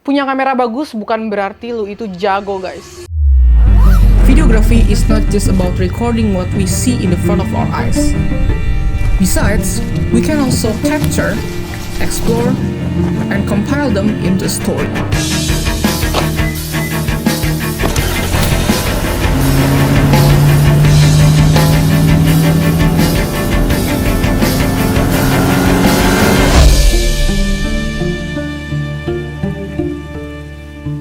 Punya kamera bagus bukan berarti lu itu jago, guys. Videography is not just about recording what we see in the front of our eyes. Besides, we can also capture, explore, and compile them into a story.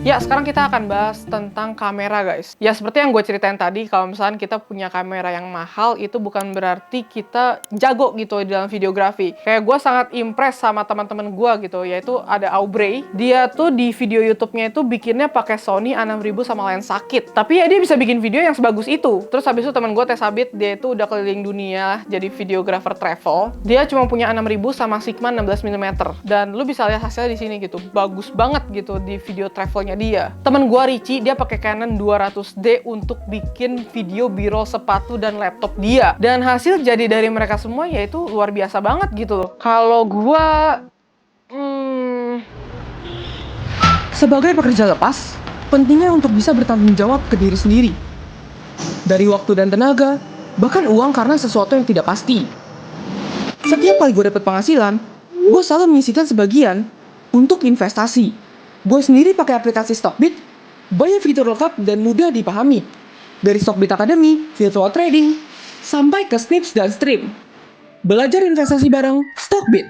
Ya, sekarang kita akan bahas tentang kamera, guys. Ya, seperti yang gue ceritain tadi, kalau misalnya kita punya kamera yang mahal, itu bukan berarti kita jago gitu di dalam videografi. Kayak gue sangat impress sama teman-teman gue gitu, yaitu ada Aubrey. Dia tuh di video YouTube-nya itu bikinnya pakai Sony A6000 sama lensa kit. Tapi ya dia bisa bikin video yang sebagus itu. Terus habis itu teman gue Tesabit, dia itu udah keliling dunia jadi videographer travel. Dia cuma punya A6000 sama Sigma 16mm. Dan lu bisa lihat hasilnya di sini gitu. Bagus banget gitu di video travelnya dia. Temen gua Richie, dia pakai Canon 200D untuk bikin video b-roll sepatu dan laptop dia. Dan hasil jadi dari mereka semua yaitu luar biasa banget gitu loh. Kalau gua Sebagai pekerja lepas, pentingnya untuk bisa bertanggung jawab ke diri sendiri. Dari waktu dan tenaga, bahkan uang karena sesuatu yang tidak pasti. Setiap kali gue dapat penghasilan, gue selalu menyisihkan sebagian untuk investasi. Gue sendiri pakai aplikasi Stockbit, banyak fitur lengkap dan mudah dipahami. Dari Stockbit Academy, virtual trading, sampai ke Snips dan Stream. Belajar investasi bareng Stockbit.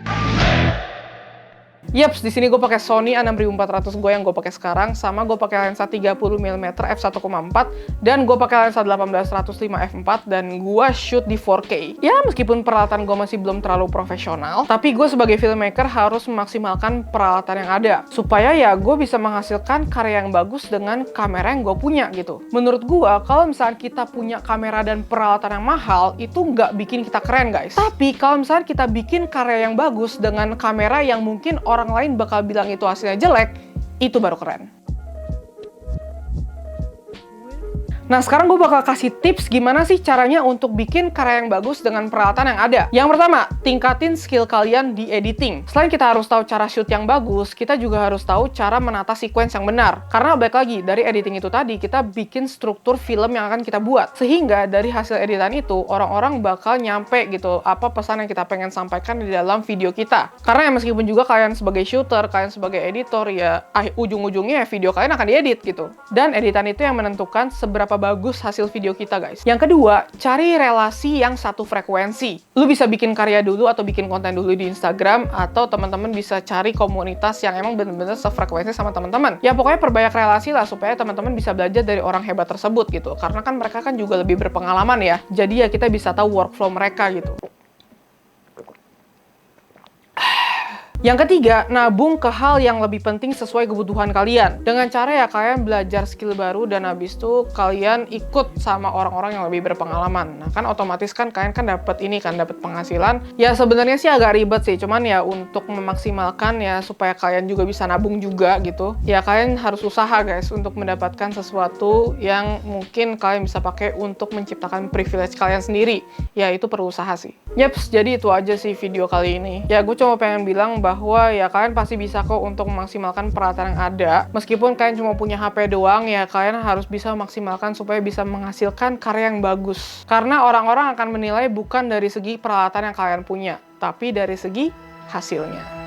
Yaps, di sini gue pakai Sony A6400 gue yang gue pakai sekarang, sama gue pakai lensa 30mm f1.4 dan gue pakai lensa 18-105 f4 dan gue shoot di 4K. Ya, meskipun peralatan gue masih belum terlalu profesional, tapi gue sebagai filmmaker harus memaksimalkan peralatan yang ada supaya ya gue bisa menghasilkan karya yang bagus dengan kamera yang gue punya gitu. Menurut gue, kalau misalnya kita punya kamera dan peralatan yang mahal, itu nggak bikin kita keren, guys. Tapi kalau misalnya kita bikin karya yang bagus dengan kamera yang mungkin orang lain bakal bilang itu hasilnya jelek, itu baru keren. Nah, sekarang gue bakal kasih tips gimana sih caranya untuk bikin karya yang bagus dengan peralatan yang ada. Yang pertama, tingkatin skill kalian di editing. Selain kita harus tahu cara shoot yang bagus, kita juga harus tahu cara menata sequence yang benar. Karena balik lagi, dari editing itu tadi, kita bikin struktur film yang akan kita buat. Sehingga dari hasil editan itu, orang-orang bakal nyampe gitu, apa pesan yang kita pengen sampaikan di dalam video kita. Karena ya meskipun juga kalian sebagai shooter, kalian sebagai editor, ya ujung-ujungnya video kalian akan diedit gitu. Dan editan itu yang menentukan seberapa bagus hasil video kita, guys. Yang kedua, cari relasi yang satu frekuensi. Lu bisa bikin karya dulu atau bikin konten dulu di Instagram, atau teman-teman bisa cari komunitas yang emang bener-bener sefrekuensi sama teman-teman. Ya pokoknya perbanyak relasi lah supaya teman-teman bisa belajar dari orang hebat tersebut gitu. Karena kan mereka kan juga lebih berpengalaman ya. Jadi ya kita bisa tahu workflow mereka gitu. Yang ketiga, nabung ke hal yang lebih penting sesuai kebutuhan kalian. Dengan cara ya kalian belajar skill baru dan habis itu kalian ikut sama orang-orang yang lebih berpengalaman. Nah kan otomatis kan kalian kan dapat penghasilan. Ya sebenarnya sih agak ribet sih, cuman ya untuk memaksimalkan ya supaya kalian juga bisa nabung juga gitu. Ya kalian harus usaha, guys, untuk mendapatkan sesuatu yang mungkin kalian bisa pakai untuk menciptakan privilege kalian sendiri. Ya itu perlu usaha sih. Yaps, jadi itu aja sih video kali ini. Ya gue cuma pengen bilang bahwa ya kalian pasti bisa kok untuk memaksimalkan peralatan yang ada. Meskipun kalian cuma punya HP doang, ya kalian harus bisa memaksimalkan supaya bisa menghasilkan karya yang bagus. Karena orang-orang akan menilai bukan dari segi peralatan yang kalian punya, tapi dari segi hasilnya.